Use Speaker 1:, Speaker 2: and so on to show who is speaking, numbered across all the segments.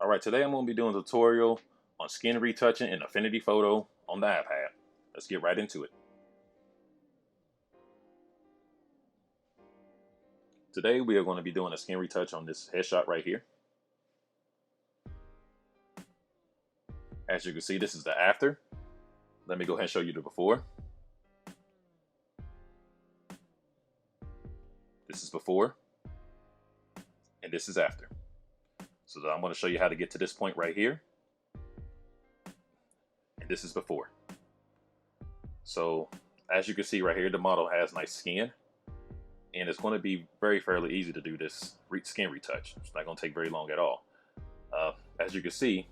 Speaker 1: Alright, today I'm going to be doing a tutorial on skin retouching in Affinity Photo on the iPad. Let's get right into it. Today we are going to be doing a skin retouch on this headshot right here. As you can see, this is the after. Let me go ahead and show you the before. This is before, and this is after. So I'm going to show you how to get to this point right here. And this is before. So as you can see right here, the model has nice skin. And it's going to be fairly easy to do this skin retouch. It's not going to take very long at all. As you can see,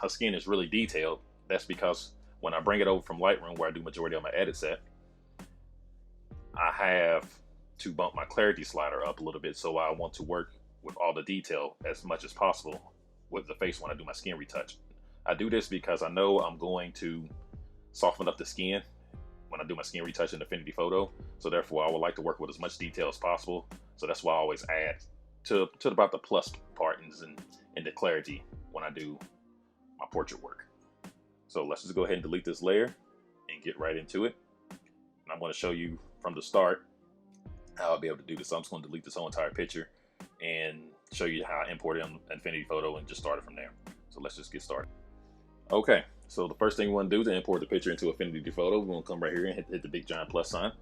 Speaker 1: her skin is really detailed. That's because when I bring it over from Lightroom, where I do majority of my edit set, I have to bump my clarity slider up a little bit, so I want to work with all the detail as much as possible with the face when I do my skin retouch. I do this because I know I'm going to soften up the skin when I do my skin retouch in Affinity Photo, so therefore I would like to work with as much detail as possible. So that's why I always add to about the plus part and the clarity when I do my portrait work. So let's just go ahead and delete this layer and get right into it. And I'm going to show you from the start how I'll be able to do this. So I'm just going to delete this whole entire picture and show you how I import it on Affinity Photo and just start it from there. So let's just get started. Okay, so the first thing we want to do to import the picture into Affinity Photo, we're going to come right here and hit the big giant plus sign.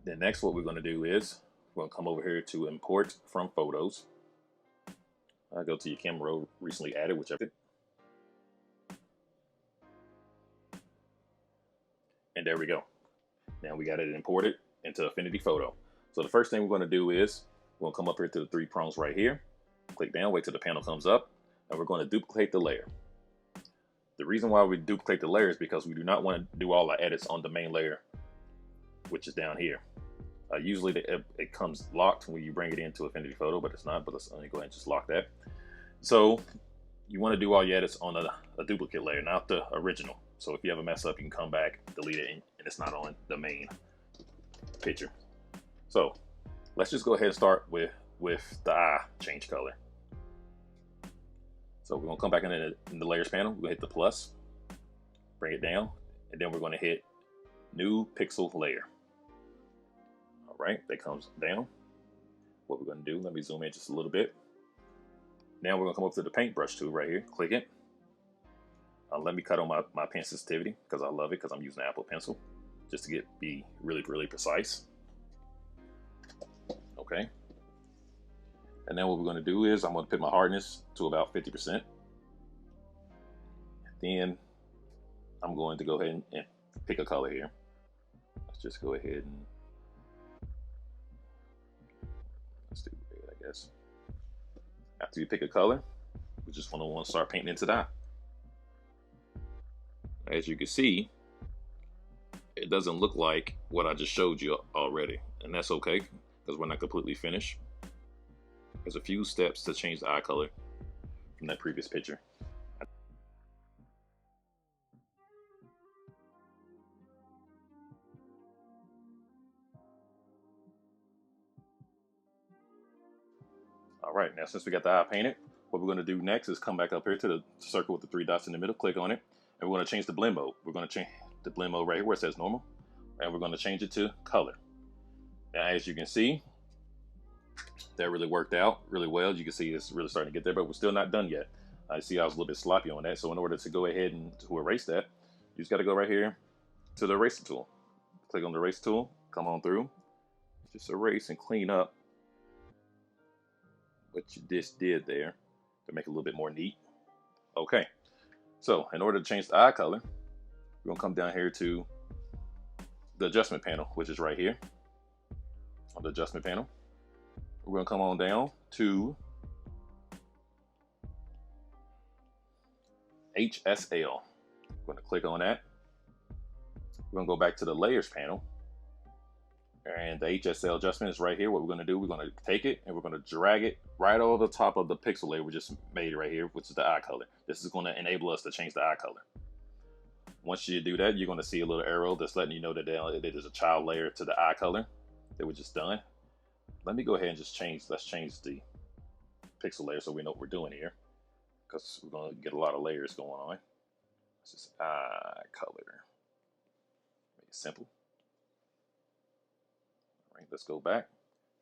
Speaker 1: Then next what we're going to do is we're going to come over here to import from photos. I'll go to your camera roll recently added, whichever. And there we go. Now we got it imported into Affinity Photo. So the first thing we're going to do is we're going to come up here to the three prongs right here, click down, wait till the panel comes up, and we're going to duplicate the layer. The reason why we duplicate the layer is because we do not want to do all our edits on the main layer, which is down here. Usually it comes locked when you bring it into Affinity Photo, but it's not. But let me go ahead and just lock that. So you want to do all your edits on a duplicate layer, not the original. So if you have a mess up, you can come back, delete it, and it's not on the main picture. So let's just go ahead and start with the eye change color. So we're going to come back in the layers panel. We're going to hit the plus, bring it down, and then we're going to hit new pixel layer. All right, that comes down. What we're going to do, let me zoom in just a little bit. Now we're going to come up to the paintbrush tool right here, click it. Let me cut on my pen sensitivity because I love it, because I'm using an Apple pencil just to be really precise. Okay. And then what we're going to do is I'm going to put my hardness to about 50%. Then I'm going to go ahead and pick a color here. Let's just go ahead and let's do red, I guess. After you pick a color, we just want to start painting into that. As you can see, it doesn't look like what I just showed you already, and that's okay because we're not completely finished. There's a few steps to change the eye color from that previous picture. All right, now since we got the eye painted, what we're going to do next is come back up here to the circle with the three dots in the middle, click on it, and we're going to change the blend mode. We're going to change the blend mode right here where it says normal, and we're going to change it to color. Now, as you can see, that really worked out really well. You can see it's really starting to get there, but we're still not done yet. I see I was a little bit sloppy on that, so in order to go ahead and to erase that, you just got to go right here to the eraser tool. Click on the eraser tool, come on through, just erase and clean up what you just did there to make it a little bit more neat. Okay, so in order to change the eye color, we're going to come down here to the adjustment panel, which is right here on the adjustment panel. We're going to come on down to HSL. We're going to click on that. We're going to go back to the layers panel, and the HSL adjustment is right here. What we're going to do, we're going to take it and we're going to drag it right over the top of the pixel layer we just made right here, which is the eye color. This is going to enable us to change the eye color. Once you do that, you're going to see a little arrow that's letting you know that it is a child layer to the eye color that we just done. Let me go ahead and just change, let's change the pixel layer so we know what we're doing here, because we're going to get a lot of layers going on. It's just eye color. Make it simple. All right, let's go back.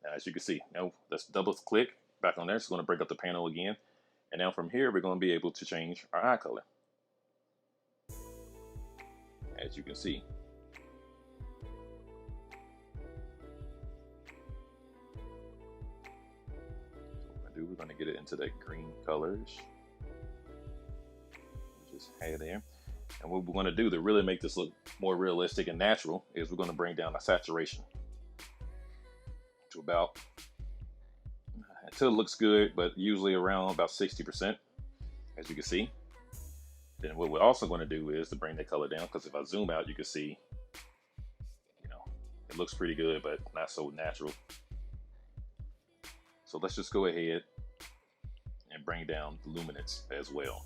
Speaker 1: Now, as you can see, now let's double click back on there. It's going to break up the panel again. And now from here, we're going to be able to change our eye color. As you can see. We're going to get it into that green colors. Just hay there. And what we're going to do to really make this look more realistic and natural is we're going to bring down the saturation to about, until it looks good, but usually around about 60%, as you can see. Then what we're also going to do is to bring the color down, because if I zoom out, you can see, you know, it looks pretty good, but not so natural. So let's just go ahead and bring down the luminance as well.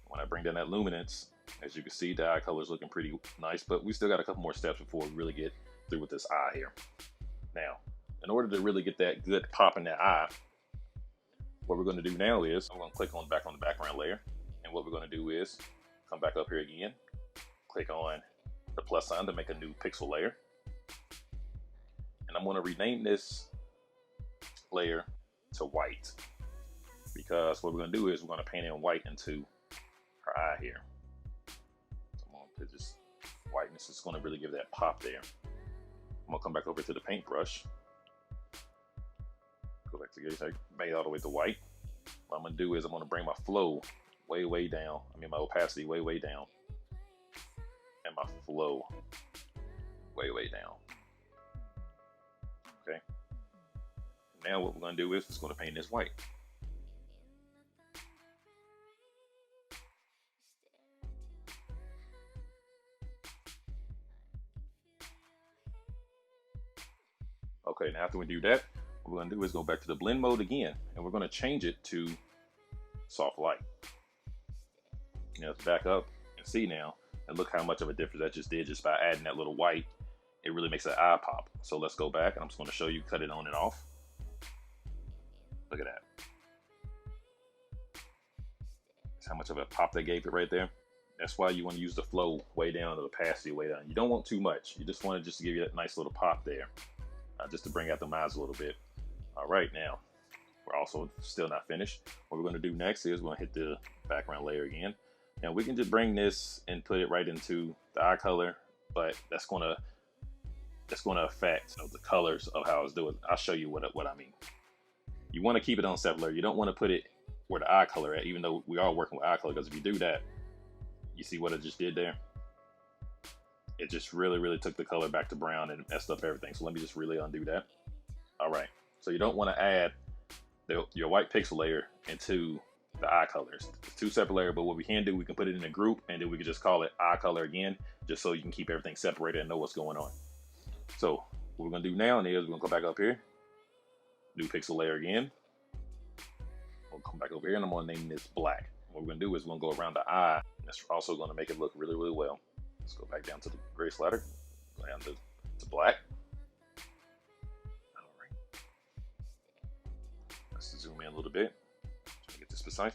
Speaker 1: When I bring down that luminance, as you can see, the eye color is looking pretty nice, but we still got a couple more steps before we really get through with this eye here. Now, in order to really get that good pop in that eye, what we're going to do now is I'm going to click back on the background layer, and what we're going to do is come back up here again, click on the plus sign to make a new pixel layer, and I'm going to rename this layer to white, because what we're going to do is we're going to paint in white into her eye here. So I'm going to put this whiteness. It's going to really give that pop there. I'm going to come back over to the paintbrush, go back to get made all the way to white. What I'm going to do is I'm going to bring my flow way down. I mean my opacity way down, and my flow way down. Okay. Now what we're going to do is it's going to paint this white. Okay, now after we do that, what we're going to do is go back to the blend mode again, and we're going to change it to soft light. Now let's back up and see now, and look how much of a difference that just did just by adding that little white. It really makes that eye pop. So let's go back, and I'm just going to show you, cut it on and off. Look at that. That's how much of a pop they gave it right there. That's why you want to use the flow way down, the opacity way down. You don't want too much. You just want to give you that nice little pop there, just to bring out the eyes a little bit. All right, now we're also still not finished. What we're going to do next is we're going to hit the background layer again. Now we can just bring this and put it right into the eye color, but that's going to affect the colors of how it's doing. I'll show you what I mean. You want to keep it on separate layer. You don't want to put it where the eye color at, even though we are working with eye color, because if you do that, you see what it just did there? It just really took the color back to brown and messed up everything. So let me just really undo that. All right, so you don't want to add your white pixel layer into the eye colors. It's two separate layers, but what we can do, we can put it in a group, and then we can just call it eye color again, just so you can keep everything separated and know what's going on. So what we're gonna do now is we're gonna go back up here, new pixel layer again. We'll come back over here, and I'm gonna name this black. What we're gonna do is we're gonna go around the eye, and that's also gonna make it look really well. Let's go back down to the gray slider, go down to black. All right. Let's zoom in a little bit to get this precise.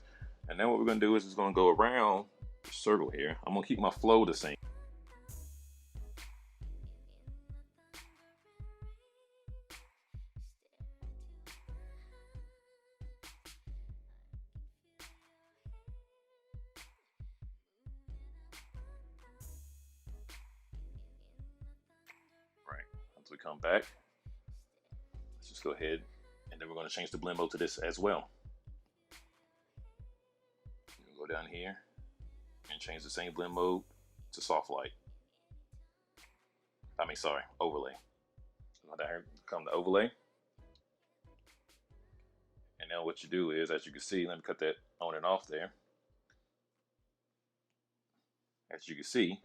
Speaker 1: And then what we're gonna do is gonna go around the circle here. I'm gonna keep my flow the same. Once we come back, let's just go ahead, and then we're going to change the blend mode to this as well. Go down here and change the same blend mode to soft light. Overlay. So down here, come to overlay. And now what you do is, as you can see, let me cut that on and off there. As you can see,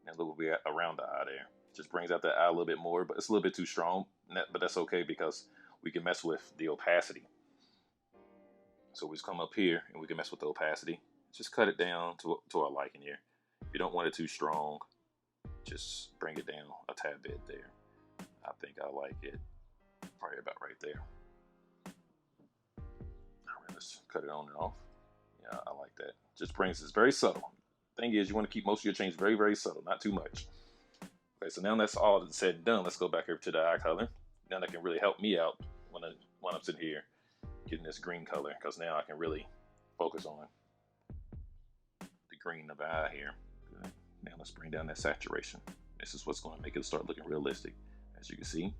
Speaker 1: and look what we got around the eye there. Just brings out that eye a little bit more, but it's a little bit too strong, but that's okay because we can mess with the opacity. So we just come up here and we can mess with the opacity. Just cut it down to our liking here. If you don't want it too strong, just bring it down a tad bit there. I think I like it probably about right there. Just cut it on and off. Yeah, I like that. Just brings it's very subtle. Thing is, you want to keep most of your change very, very subtle, not too much. Okay, so now that's all said and done. Let's go back over to the eye color. Now that can really help me out when I'm sitting here getting this green color, because now I can really focus on the green of the eye here. Good. Now let's bring down that saturation. This is what's going to make it start looking realistic. As you can see,